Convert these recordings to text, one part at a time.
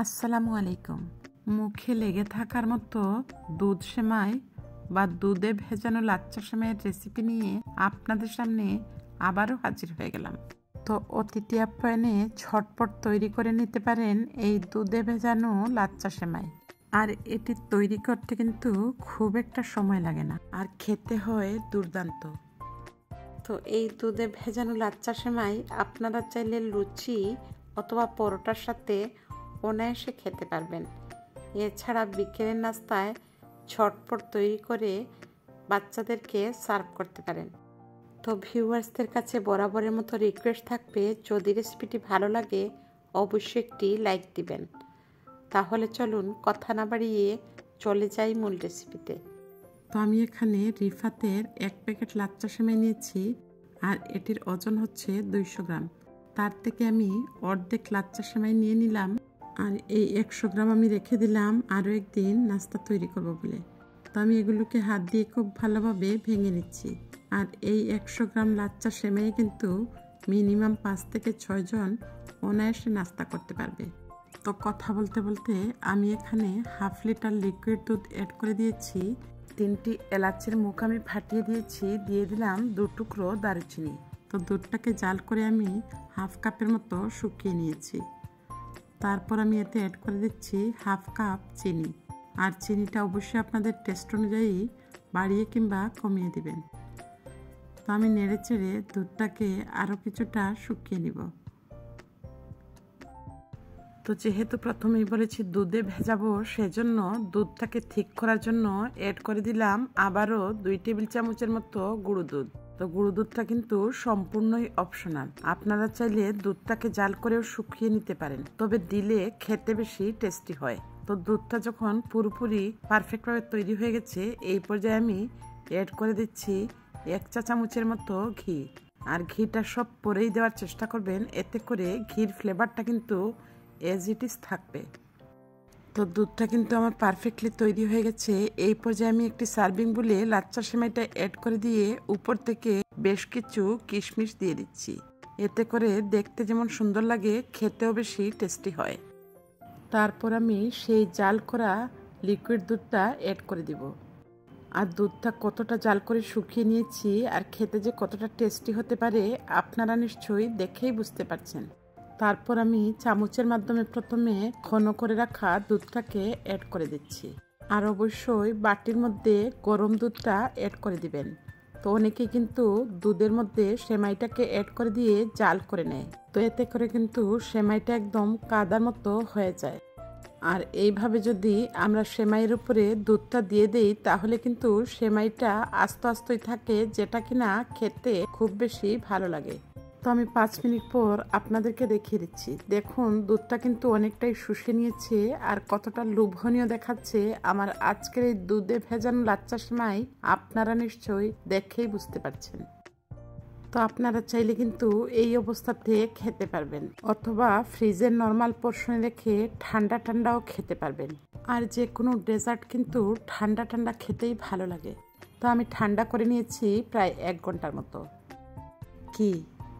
আসসালামু আলাইকুম। মুখে লেগে থাকার মতো দুধ সেমাই বা দুধে ভেজানো লাচ্চা সেমাইয়ের রেসিপি নিয়ে আপনাদের সামনে আবারও হাজির হয়ে গেলাম। তো অতিথি আপ্যায়নে ঝটপট তৈরি করে নিতে পারেন এই দুধে ভেজানো লাচ্চা সেমাই। আর এটি তৈরি করতে কিন্তু খুব একটা সময় লাগে না, আর খেতে হয় দুর্দান্ত। তো এই দুধে ভেজানো লাচ্চা সেমাই আপনারা চাইলে লুচি অথবা পরোটার সাথে অনায়াসে খেতে পারবেন। এছাড়া বিকেলের নাস্তায় ঝটপট তৈরি করে বাচ্চাদেরকে সার্ভ করতে পারেন। তো ভিউয়ার্সদের কাছে বরাবরের মতো রিকোয়েস্ট থাকবে, যদি রেসিপিটি ভালো লাগে অবশ্যই একটি লাইক দিবেন। তাহলে চলুন কথা না বাড়িয়ে চলে যাই মূল রেসিপিতে। তো আমি এখানে রিফাতের 1 প্যাকেট লাচ্চা সেমাই নিয়েছি, আর এটির ওজন হচ্ছে 200 গ্রাম। তার থেকে আমি অর্ধেক লাচ্চা সেমাই নিয়ে নিলাম, আর এই 100 গ্রাম আমি রেখে দিলাম আরও একদিন নাস্তা তৈরি করব বলে। তো আমি এগুলোকে হাত দিয়ে খুব ভালোভাবে ভেঙে নিচ্ছি। আর এই 100 গ্রাম লাচ্চা সেমাই কিন্তু মিনিমাম 5 থেকে 6 জন অনায়াসে নাস্তা করতে পারবে। তো কথা বলতে বলতে আমি এখানে হাফ লিটার লিকুইড দুধ অ্যাড করে দিয়েছি। 3টি এলাচের মুখ আমি ফাটিয়ে দিয়েছি, দিয়ে দিলাম 2 টুকরো দারুচিনি। তো দুধটাকে জাল করে আমি হাফ কাপের মতো শুকিয়ে নিয়েছি। তারপর আমি এতে অ্যাড করে দিচ্ছি হাফ কাপ চিনি, আর চিনিটা অবশ্যই আপনাদের টেস্ট অনুযায়ী বাড়িয়ে কিংবা কমিয়ে দিবেন। তো আমি নেড়ে চেড়ে দুধটাকে আরও কিছুটা শুকিয়ে নিব। তো যেহেতু প্রথমেই বলেছি দুধে ভেজাবো, সেজন্য দুধটাকে ঠিক করার জন্য অ্যাড করে দিলাম আবারও 2 টেবিল চামচের মতো গুঁড়ো দুধ। তো গুঁড়ো দুধটা কিন্তু সম্পূর্ণই অপশনাল, আপনারা চাইলে দুধটাকে জাল করেও শুকিয়ে নিতে পারেন, তবে দিলে খেতে বেশি টেস্টি হয়। তো দুধটা যখন পুরোপুরি পারফেক্টভাবে তৈরি হয়ে গেছে, এই পর্যায়ে আমি অ্যাড করে দিচ্ছি 1 চা চামচের মতো ঘি। আর ঘিটা সব পরেই দেওয়ার চেষ্টা করবেন, এতে করে ঘির ফ্লেভারটা কিন্তু এজ ইট ইজ থাকবে। তো দুধটা কিন্তু আমার পারফেক্টলি তৈরি হয়ে গেছে। এই পর্যায়ে আমি একটি সার্ভিং বলে লাচ্চা সেমাইটা অ্যাড করে দিয়ে উপর থেকে বেশ কিছু কিশমিশ দিয়ে দিচ্ছি। এতে করে দেখতে যেমন সুন্দর লাগে, খেতেও বেশি টেস্টি হয়। তারপর আমি সেই জাল করা লিকুইড দুধটা অ্যাড করে দিব। আর দুধটা কতটা জাল করে শুকিয়ে নিয়েছি, আর খেতে যে কতটা টেস্টি হতে পারে আপনারা নিশ্চয়ই দেখেই বুঝতে পারছেন। তারপর আমি চামচের মাধ্যমে প্রথমে ঘন করে রাখা দুধটাকে অ্যাড করে দিচ্ছি, আর অবশ্যই বাটির মধ্যে গরম দুধটা অ্যাড করে দিবেন। তো অনেকে কিন্তু দুধের মধ্যে সেমাইটাকে অ্যাড করে দিয়ে জাল করে নেয়, তো এতে করে কিন্তু সেমাইটা একদম কাদার মতো হয়ে যায়। আর এইভাবে যদি আমরা সেমাইয়ের উপরে দুধটা দিয়ে দেই, তাহলে কিন্তু সেমাইটা আস্তে আস্তেই থাকে, যেটা কিনা খেতে খুব বেশি ভালো লাগে। তো আমি 5 মিনিট পর আপনাদেরকে দেখিয়ে দিচ্ছি। দেখুন দুধটা কিন্তু অনেকটাই শুষে নিয়েছে, আর কতটা লোভনীয় দেখাচ্ছে আমার আজকের এই দুধে ভেজানো লাচ্চা সেমাই আপনারা নিশ্চয়ই দেখেই বুঝতে পারছেন। তো আপনারা চাইলে কিন্তু এই অবস্থাতে খেতে পারবেন, অথবা ফ্রিজের নর্মাল পোর্শনে রেখে ঠান্ডা ঠান্ডাও খেতে পারবেন। আর যে কোনো ডেজার্ট কিন্তু ঠান্ডা ঠান্ডা খেতেই ভালো লাগে। তো আমি ঠান্ডা করে নিয়েছি প্রায় 1 ঘন্টার মতো। কি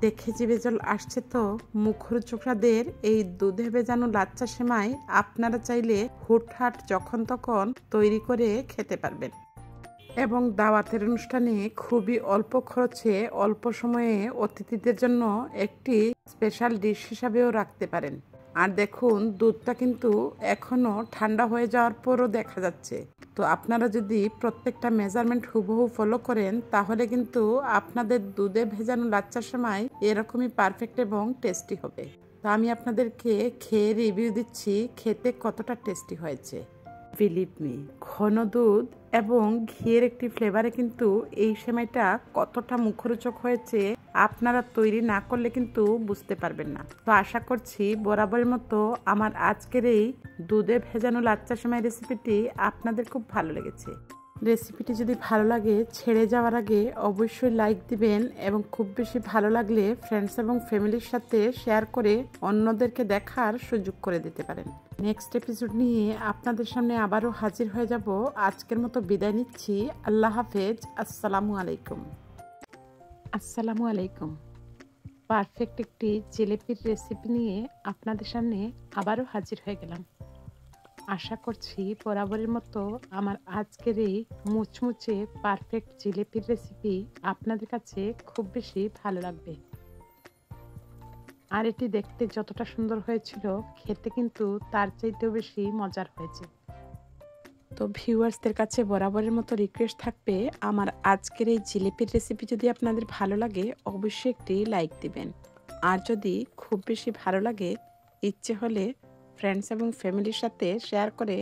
দেখে জিভে জল আসছে? তো মুখরোচকদের এই দুধে ভেজানো লাচ্চা সেমাই আপনারা চাইলে হুটহাট যখন তখন তৈরি করে খেতে পারবেন, এবং দাওয়াতের অনুষ্ঠানে খুবই অল্প খরচে অল্প সময়ে অতিথিদের জন্য একটি স্পেশাল ডিশ হিসাবেও রাখতে পারেন। আর দেখুন দুধটা কিন্তু এখনো ঠান্ডা হয়ে যাওয়ার পরও দেখা যাচ্ছে। তো আপনারা যদি প্রত্যেকটা মেজারমেন্ট হুবহু ফলো করেন, তাহলে কিন্তু আপনাদের দুধে ভেজানো লাচ্চা সেমাই এরকমই পারফেক্ট এবং টেস্টি হবে। তো আমি আপনাদেরকে খেয়ে রিভিউ দিচ্ছি খেতে কতটা টেস্টি হয়েছে। বিলিভ মি, ঘন দুধ এবং ঘিয়ের একটি ফ্লেভারে কিন্তু এই সেমাইটা কতটা মুখরোচক হয়েছে আপনারা তৈরি না করলে কিন্তু বুঝতে পারবেন না। তো আশা করছি বরাবরের মতো আমার আজকের এই দুধে ভেজানো লাচ্চা সেমাই রেসিপিটি আপনাদের খুব ভালো লেগেছে। রেসিপিটি যদি ভালো লাগে ছেড়ে যাওয়ার আগে অবশ্যই লাইক দিবেন, এবং খুব বেশি ভালো লাগলে ফ্রেন্ডস এবং ফ্যামিলির সাথে শেয়ার করে অন্যদেরকে দেখার সুযোগ করে দিতে পারেন। নেক্সট এপিসোড নিয়ে আপনাদের সামনে আবারও হাজির হয়ে যাব। আজকের মতো বিদায় নিচ্ছি। আল্লাহ হাফেজ। আসসালামু আলাইকুম। পারফেক্ট একটি জিলিপির রেসিপি নিয়ে আপনাদের সামনে আবারও হাজির হয়ে গেলাম। আশা করছি বরাবরের মতো আমার আজকের এই মুচমুচে পারফেক্ট জিলিপির রেসিপি আপনাদের কাছে খুব বেশি ভালো লাগবে। আর এটি দেখতে যতটা সুন্দর হয়েছিল, খেতে কিন্তু তার চাইতেও বেশি মজার হয়েছে। তো ভিউয়ার্সদের কাছে বরাবরের মতো রিকোয়েস্ট থাকবে, আমার আজকের এই জিলিপির রেসিপি যদি আপনাদের ভালো লাগে অবশ্যই একটি লাইক দিবেন। আর যদি খুব বেশি ভালো লাগে, ইচ্ছে হলে ফ্রেন্ডস এবং ফ্যামিলির সাথে শেয়ার করে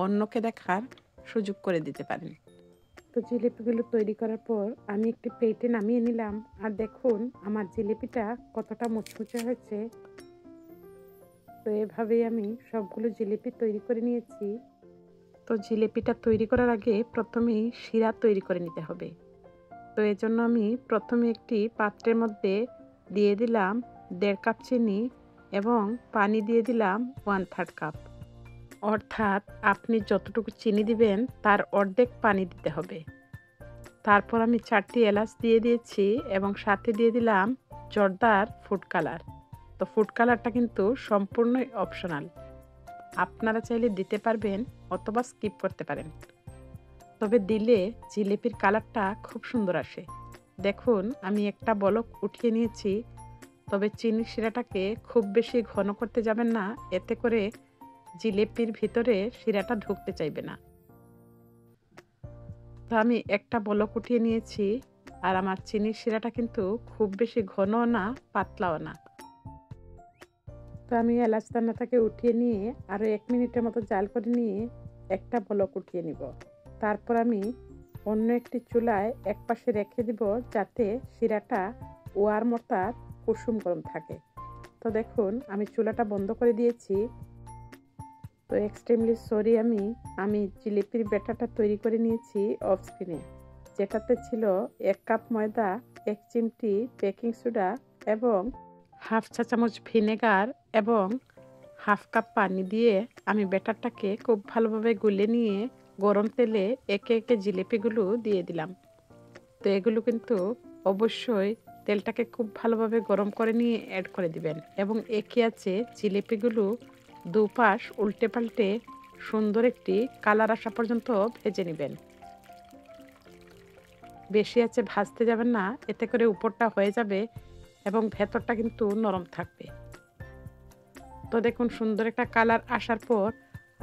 অন্যকে দেখার সুযোগ করে দিতে পারেন। তো জিলিপিগুলো তৈরি করার পর আমি একটি প্লেটে নামিয়ে নিলাম। আর দেখুন আমার জিলিপিটা কতটা মুচমুচে হয়েছে। তো এভাবেই আমি সবগুলো জিলিপি তৈরি করে নিয়েছি। তো জিলিপিটা তৈরি করার আগে প্রথমেই শিরা তৈরি করে নিতে হবে। তো এর জন্য আমি প্রথমে একটি পাত্রের মধ্যে দিয়ে দিলাম 1.5 কাপ চিনি এবং পানি দিয়ে দিলাম 1/3 কাপ। অর্থাৎ আপনি যতটুকু চিনি দিবেন তার অর্ধেক পানি দিতে হবে। তারপর আমি 4টি এলাচ দিয়ে দিয়েছি এবং সাথে দিয়ে দিলাম জর্দার ফুড কালার। তো ফুড কালারটা কিন্তু সম্পূর্ণই অপশনাল, আপনারা চাইলে দিতে পারবেন অথবা স্কিপ করতে পারেন। তবে দিলে জিলিপির কালারটা খুব সুন্দর আসে। দেখুন আমি একটা বলক উঠিয়ে নিয়েছি। তবে চিনির শিরাটাকে খুব বেশি ঘন করতে যাবেন না, এতে করে জিলিপির ভিতরে শিরাটা ঢুকতে চাইবে না। তো আমি একটা বলক উঠিয়ে নিয়েছি। আর আমার চিনির শিরাটা কিন্তু খুব বেশি ঘনও না পাতলাও না। তো আমি এলাচ দানাটাকে উঠিয়ে নিয়ে আরও 1 মিনিটের মতো জাল করে নিয়ে একটা বলক উঠিয়ে নিব। তারপর আমি অন্য একটি চুলায় এক পাশে রেখে দিব, যাতে শিরাটা ওয়ার মতার কুসুম গরম থাকে। তো দেখুন আমি চুলাটা বন্ধ করে দিয়েছি। তো এক্সট্রিমলি সরি, আমি জিলিপির ব্যাটারটা তৈরি করে নিয়েছি অফ স্ক্রিনে, যেটাতে ছিল 1 কাপ ময়দা, 1 চিমটি বেকিং সোডা এবং হাফ চা চামচ ভিনেগার এবং হাফ কাপ পানি দিয়ে আমি ব্যাটারটাকে খুব ভালোভাবে গুলে নিয়ে গরম তেলে একে একে জিলিপিগুলো দিয়ে দিলাম। তো এগুলো কিন্তু অবশ্যই তেলটাকে খুব ভালোভাবে গরম করে নিয়ে অ্যাড করে দিবেন এবং একে আছে জিলিপিগুলো দুপাশ উল্টে পাল্টে সুন্দর একটি কালার আসা পর্যন্ত ভেজে নেবেন। বেশি আছে ভাজতে যাবেন না, এতে করে উপরটা হয়ে যাবে এবং ভেতরটা কিন্তু নরম থাকবে। তো দেখুন সুন্দর একটা কালার আসার পর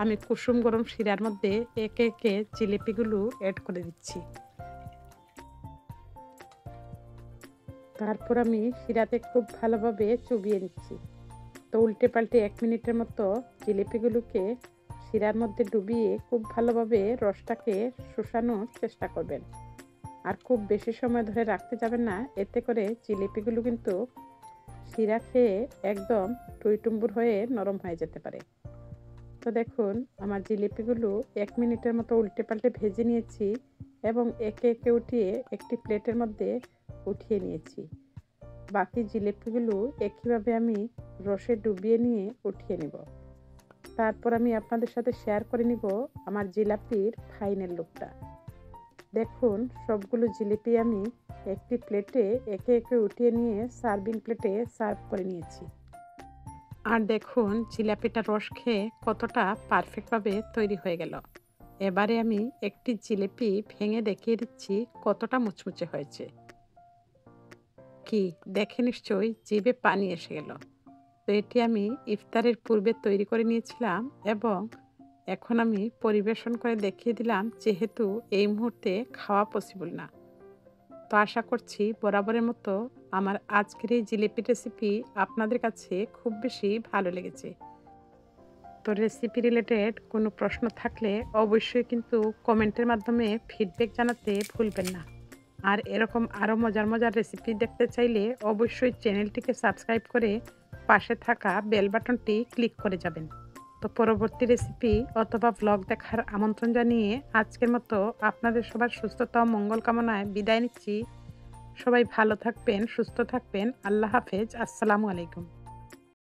আমি কুসুম গরম শিরার মধ্যে একে একে জিলিপিগুলো অ্যাড করে দিচ্ছি। তারপর আমি শিরাতে খুব ভালোভাবে চুবিয়ে নিচ্ছি। তো উল্টে পাল্টে 1 মিনিটের মতো জিলিপিগুলোকে শিরার মধ্যে ডুবিয়ে খুব ভালোভাবে রসটাকে শুষানোর চেষ্টা করবেন। আর খুব বেশি সময় ধরে রাখতে যাবেন না, এতে করে জিলিপিগুলো কিন্তু শিরা খেয়ে একদম টইটুম্বুর হয়ে নরম হয়ে যেতে পারে। তো দেখুন আমার জিলিপিগুলো 1 মিনিটের মতো উল্টে পাল্টে ভেজে নিয়েছি এবং একে একে উঠিয়ে একটি প্লেটের মধ্যে উঠিয়ে নিয়েছি। বাকি জিলিপিগুলো একইভাবে আমি রসে ডুবিয়ে নিয়ে উঠিয়ে নিব। তারপর আমি আপনাদের সাথে শেয়ার করে নিব আমার জিলাপির ফাইনাল লুকটা। দেখুন সবগুলো জিলিপি আমি একটি প্লেটে একে একে উঠিয়ে নিয়ে সার্ভিং প্লেটে সার্ভ করে নিয়েছি। আর দেখুন জিলাপিটা রস খেয়ে কতটা পারফেক্টভাবে তৈরি হয়ে গেল। এবারে আমি একটি জিলিপি ভেঙে দেখিয়ে দিচ্ছি কতটা মুচমুচে হয়েছে। কি দেখে নিশ্চয়ই জিভে পানি এসে গেল। তো এটি আমি ইফতারের পূর্বে তৈরি করে নিয়েছিলাম এবং এখন আমি পরিবেশন করে দেখিয়ে দিলাম, যেহেতু এই মুহূর্তে খাওয়া পসিবল না। তো আশা করছি বরাবরের মতো আমার আজকের এই জিলিপির রেসিপি আপনাদের কাছে খুব বেশি ভালো লেগেছে। তো রেসিপি রিলেটেড কোনো প্রশ্ন থাকলে অবশ্যই কিন্তু কমেন্টের মাধ্যমে ফিডব্যাক জানাতে ভুলবেন না। আর এরকম আরও মজার মজার রেসিপি দেখতে চাইলে অবশ্যই চ্যানেলটিকে সাবস্ক্রাইব করে পাশে থাকা বেল বাটনটি ক্লিক করে যাবেন। তো পরবর্তী রেসিপি অথবা ব্লগ দেখার আমন্ত্রণ জানিয়ে আজকের মতো আপনাদের সবার সুস্থতা ও মঙ্গল কামনায় বিদায় নিচ্ছি। সবাই ভালো থাকবেন, সুস্থ থাকবেন। আল্লাহ হাফেজ। আসসালামু আলাইকুম।